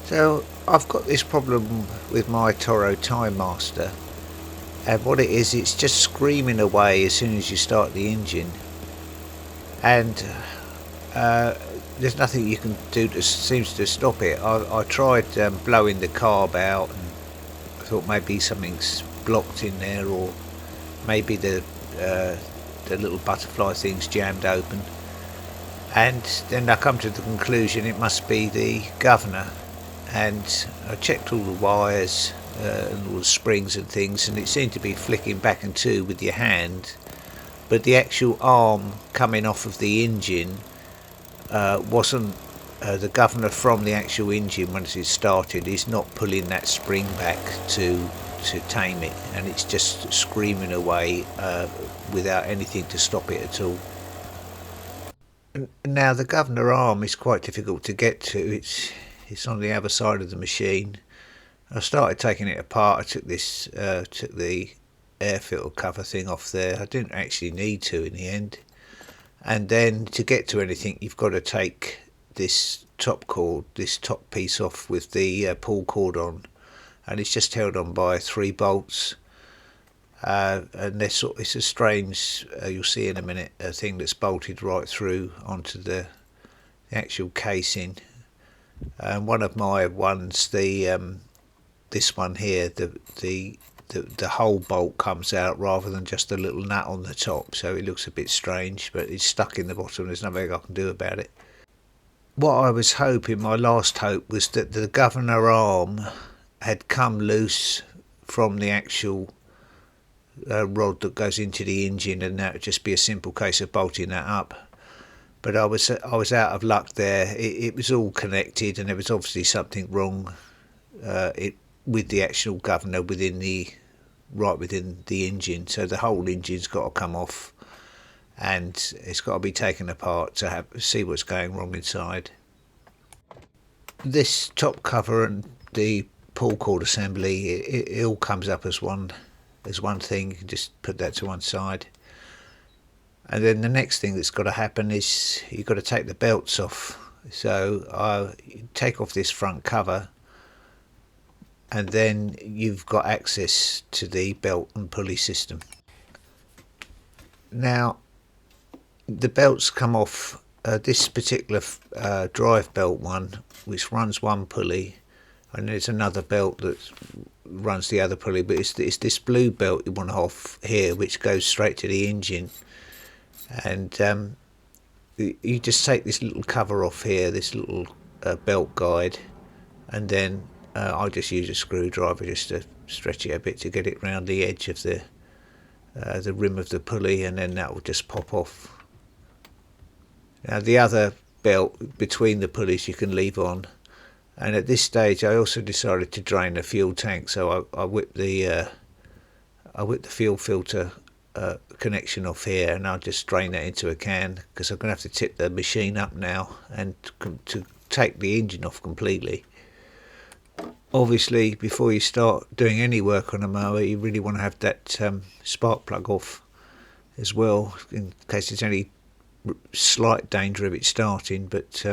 So I've got this problem with my Toro Timemaster, and what it is, it's just screaming away as soon as you start the engine, and there's nothing you can do that seems to stop it. I tried blowing the carb out, and I thought maybe something's blocked in there, or maybe the little butterfly thing's jammed open, and then I come to the conclusion it must be the governor. And I checked all the wires and all the springs and things, and it seemed to be flicking back and to with your hand, but the actual arm coming off of the engine wasn't the governor from the actual engine. Once it started, is not pulling that spring back to tame it, and it's just screaming away without anything to stop it at all. Now the governor arm is quite difficult to get to. It's on the other side of the machine. I started taking it apart. I took the air filter cover thing off there. I didn't actually need to in the end. And then to get to anything, you've got to take this top piece off with the pull cord on, and it's just held on by 3 bolts. And it's a strange, you'll see in a minute, a thing that's bolted right through onto the actual casing. And one of my ones, this one here, the whole bolt comes out rather than just a little nut on the top, so it looks a bit strange, but it's stuck in the bottom. There's nothing I can do about it. What I was hoping, my last hope, was that the governor arm had come loose from the actual rod that goes into the engine, and that would just be a simple case of bolting that up. But I was out of luck there. It was all connected, and there was obviously something wrong with the actual governor right within the engine. So the whole engine's got to come off, and it's got to be taken apart to see what's going wrong inside. This top cover and the pull cord assembly, it all comes up as one thing. You can just put that to one side. And then the next thing that's got to happen is you've got to take the belts off. So I take off this front cover, and then you've got access to the belt and pulley system. Now, the belts come off this particular drive belt one, which runs one pulley, and there's another belt that runs the other pulley, but it's this blue belt you want off here, which goes straight to the engine. And you just take this little cover off here, this little belt guide, and then I just use a screwdriver just to stretch it a bit to get it round the edge of the rim of the pulley, and then that will just pop off. Now the other belt between the pulleys you can leave on, and at this stage I also decided to drain the fuel tank, so I whipped the fuel filter connection off here, and I'll just drain that into a can, because I'm going to have to tip the machine up now and to take the engine off completely. Obviously, before you start doing any work on a mower, you really want to have that spark plug off as well, in case there's any slight danger of it starting, but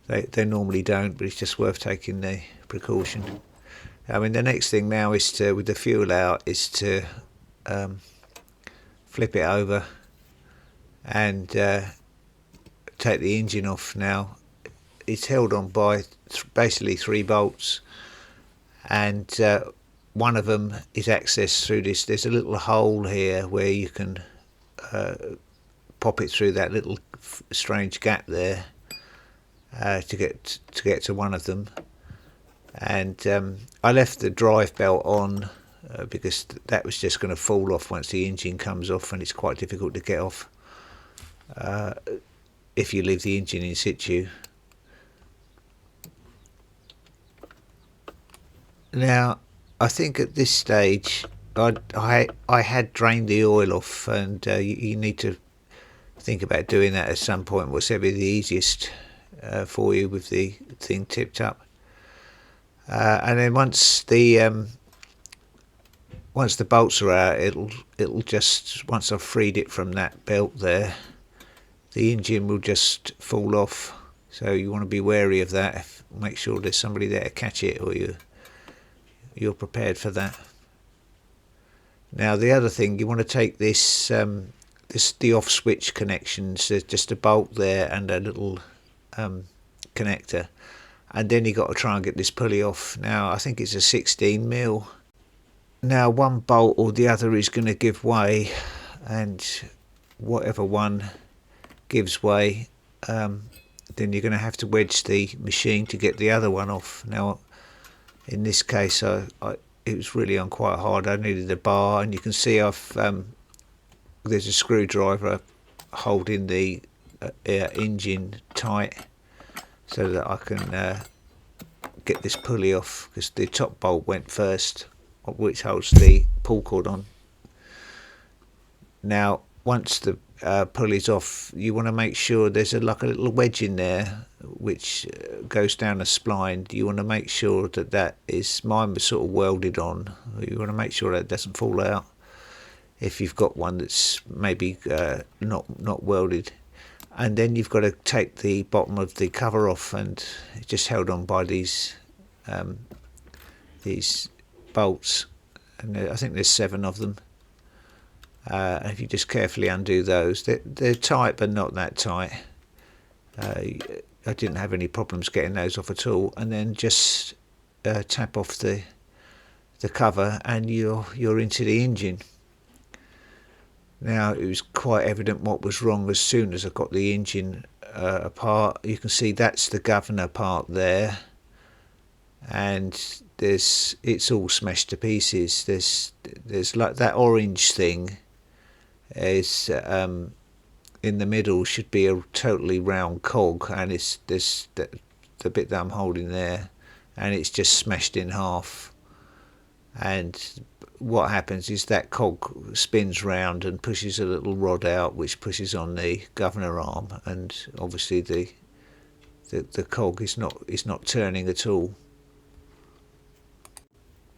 they normally don't, but it's just worth taking the precaution. I mean, the next thing now is to, with the fuel out, is to flip it over and take the engine off. Now it's held on by basically 3 bolts, and one of them is accessed through this. There's a little hole here where you can pop it through that little strange gap there to get to one of them. And I left the drive belt on because that was just going to fall off once the engine comes off, and it's quite difficult to get off if you leave the engine in situ. Now, I think at this stage I had drained the oil off, and you need to think about doing that at some point. What's ever the easiest for you with the thing tipped up, and then once the bolts are out, it'll just, once I've freed it from that belt there, the engine will just fall off. So you want to be wary of that. Make sure there's somebody there to catch it, or you're prepared for that. Now the other thing, you want to take this the off switch connections. There's just a bolt there and a little connector, and then you got to try and get this pulley off. Now I think it's a 16mm. Now one bolt or the other is going to give way, and whatever one gives way, then you're going to have to wedge the machine to get the other one off. Now in this case it was really on quite hard. I needed a bar, and you can see there's a screwdriver holding the engine tight so that I can get this pulley off, because the top bolt went first, which holds the pull cord on. Now once the pulley's off, you want to make sure there's like a little wedge in there which goes down a spline. You want to make sure that is, mine was sort of welded on. You want to make sure that doesn't fall out if you've got one that's maybe not welded. And then you've got to take the bottom of the cover off, and it's just held on by these bolts, and I think there's 7 of them. If you just carefully undo those, they're tight but not that tight. I didn't have any problems getting those off at all. And then just tap off the cover, and you're into the engine. Now it was quite evident what was wrong as soon as I got the engine apart. You can see that's the governor part there, and it's all smashed to pieces. There's like that orange thing is in the middle, should be a totally round cog, and it's this the bit that I'm holding there, and it's just smashed in half. And what happens is that cog spins round and pushes a little rod out, which pushes on the governor arm, and obviously the cog is not turning at all.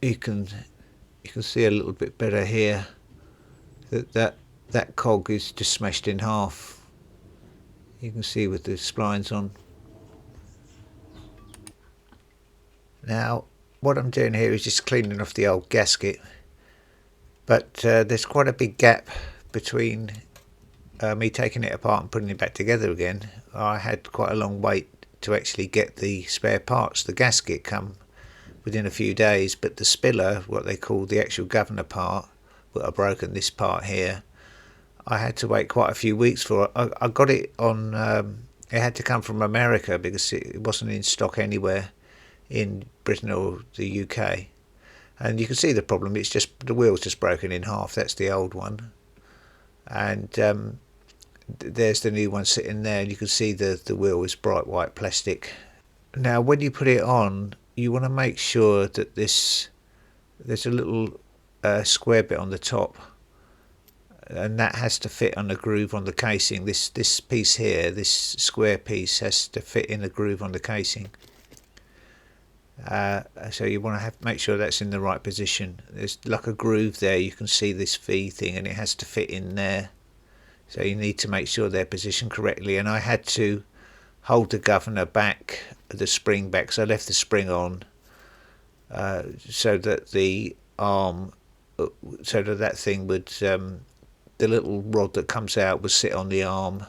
You can see a little bit better here that cog is just smashed in half. You can see with the splines on. Now what I'm doing here is just cleaning off the old gasket, but there's quite a big gap between me taking it apart and putting it back together again. I had quite a long wait to actually get the spare parts. The gasket come within a few days, but the spiller, what they call the actual governor part, what I've broken, this part here, I had to wait quite a few weeks for it. I got it on, it had to come from America because it wasn't in stock anywhere in Britain or the UK. And you can see the problem, it's just the wheel's just broken in half. That's the old one, and there's the new one sitting there, and you can see the wheel is bright white plastic. Now when you put it on, you want to make sure that there's a little square bit on the top, and that has to fit on the groove on the casing. This piece here, this square piece, has to fit in a groove on the casing. So you want to make sure that's in the right position. There's like a groove there, you can see this V thing, and it has to fit in there. So you need to make sure they're positioned correctly. And I had to hold the governor back, the spring back, so I left the spring on, so that the arm, so that thing would, the little rod that comes out would sit on the arm.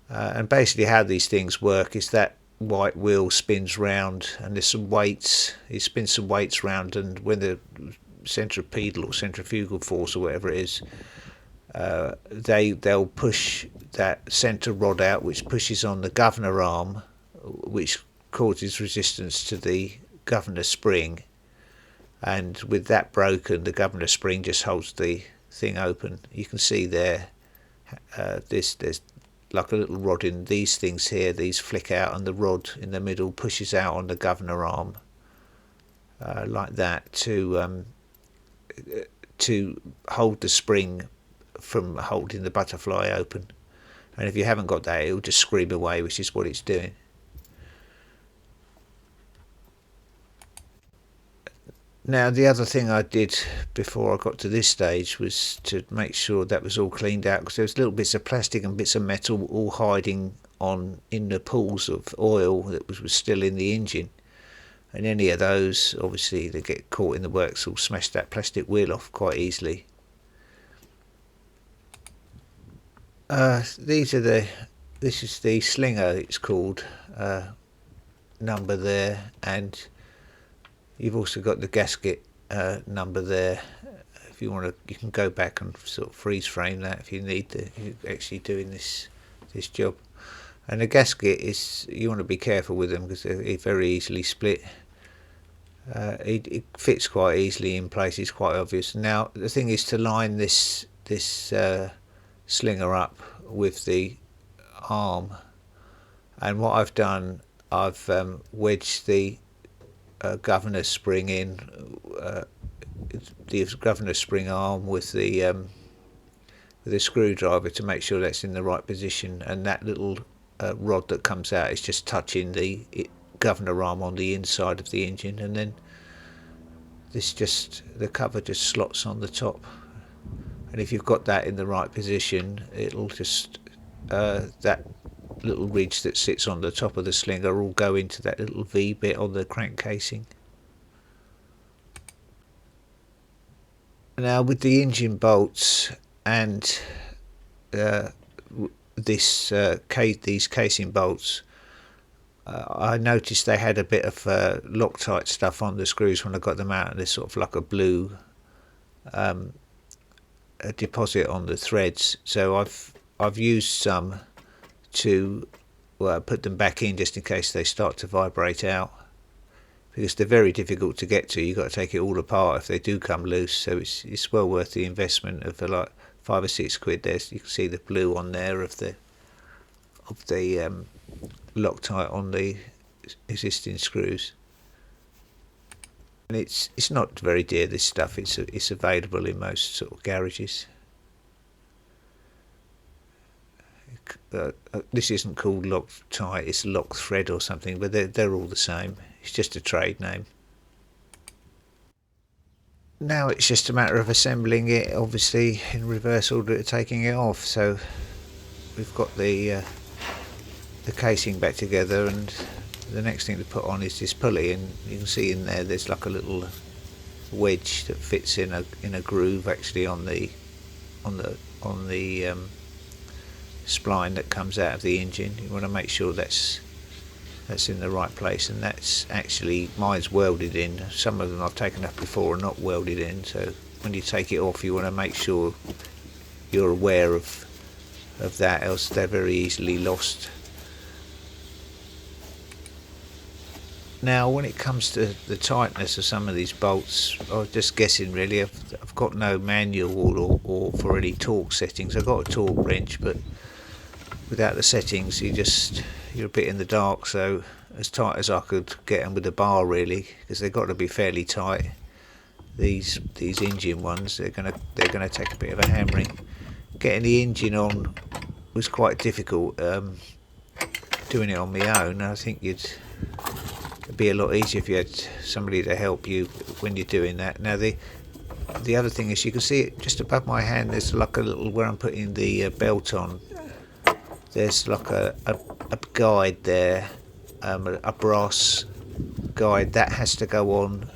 And basically how these things work is that white wheel spins round, and there's some weights, it spins some weights round, and when the centripetal or centrifugal force or whatever it is, they'll push that centre rod out, which pushes on the governor arm, which causes resistance to the governor spring, and with that broken, the governor spring just holds the thing open. You can see there, there's like a little rod in these things here, these flick out, and the rod in the middle pushes out on the governor arm, like that, to to hold the spring from holding the butterfly open, and if you haven't got that, it'll just scream away, which is what it's doing. Now, the other thing I did before I got to this stage was to make sure that was all cleaned out, because there was little bits of plastic and bits of metal all hiding in the pools of oil that was still in the engine, and any of those, obviously, they get caught in the works, will smash that plastic wheel off quite easily. This is the slinger, it's called, number there, and you've also got the gasket number there. If you want to, you can go back and sort of freeze frame that if you need to. You're actually doing this job. And the gasket is, you want to be careful with them because they're very easily split. It fits quite easily in place. It's quite obvious. Now the thing is to line this slinger up with the arm, and what I've done, I've wedged the governor spring in, the governor spring arm with the screwdriver to make sure that's in the right position, and that little rod that comes out is just touching the governor arm on the inside of the engine, and then the cover just slots on the top, and if you've got that in the right position, it'll just that little ridge that sits on the top of the slinger will go into that little V bit on the crank casing. Now with the engine bolts and these casing bolts, I noticed they had a bit of Loctite stuff on the screws when I got them out, and there's sort of like a blue a deposit on the threads, so I've used some to put them back in just in case they start to vibrate out, because they're very difficult to get to. You've got to take it all apart if they do come loose, so it's well worth the investment of like £5 or £6. There's, you can see the blue on there of the Loctite on the existing screws, and it's not very dear, this stuff. It's available in most sort of garages. This isn't called Loctite, it's Lock Thread or something, but they're all the same. It's just a trade name. Now it's just a matter of assembling it, obviously in reverse order to taking it off. So we've got the casing back together, and the next thing to put on is this pulley, and you can see in there's like a little wedge that fits in a groove actually on the spline that comes out of the engine. You want to make sure that's in the right place, and that's actually, mine's welded in. Some of them I've taken up before are not welded in, so when you take it off you want to make sure you're aware of that, else they're very easily lost. Now when it comes to the tightness of some of these bolts, I was just guessing really. I've got no manual or for any torque settings. I've got a torque wrench, but without the settings you're a bit in the dark, so as tight as I could get them with a bar really, because they've got to be fairly tight. These engine ones, they're gonna take a bit of a hammering. Getting the engine on was quite difficult. Doing it on my own, I think it'd be a lot easier if you had somebody to help you when you're doing that. Now the other thing is, you can see it just above my hand, there's like a little, where I'm putting the belt on, there's like a guide there, a brass guide that has to go on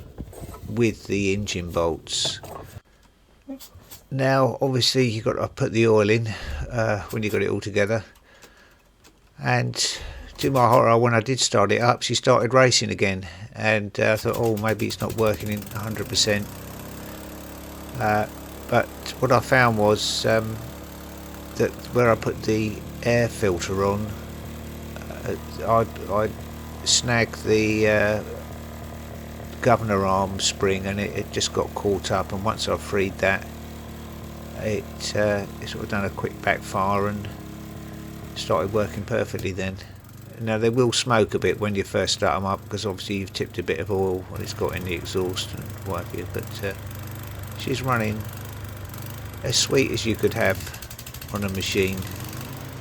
with the engine bolts. Now obviously you've got to put the oil in when you got it all together, and to my horror, when I did start it up, she started racing again, and I thought, oh, maybe it's not working in 100%. But what I found was that where I put the air filter on, I snagged the governor arm spring, and it just got caught up, and once I freed that, it sort of done a quick backfire and started working perfectly then. Now they will smoke a bit when you first start them up, because obviously you've tipped a bit of oil when it's got in the exhaust and what have you, but She's running as sweet as you could have on a machine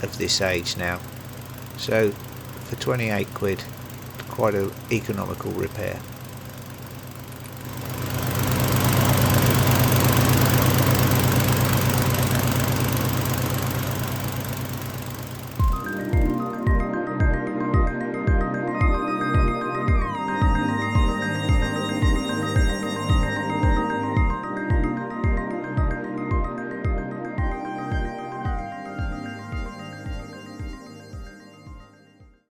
of this age now. So for 28 quid, quite an economical repair.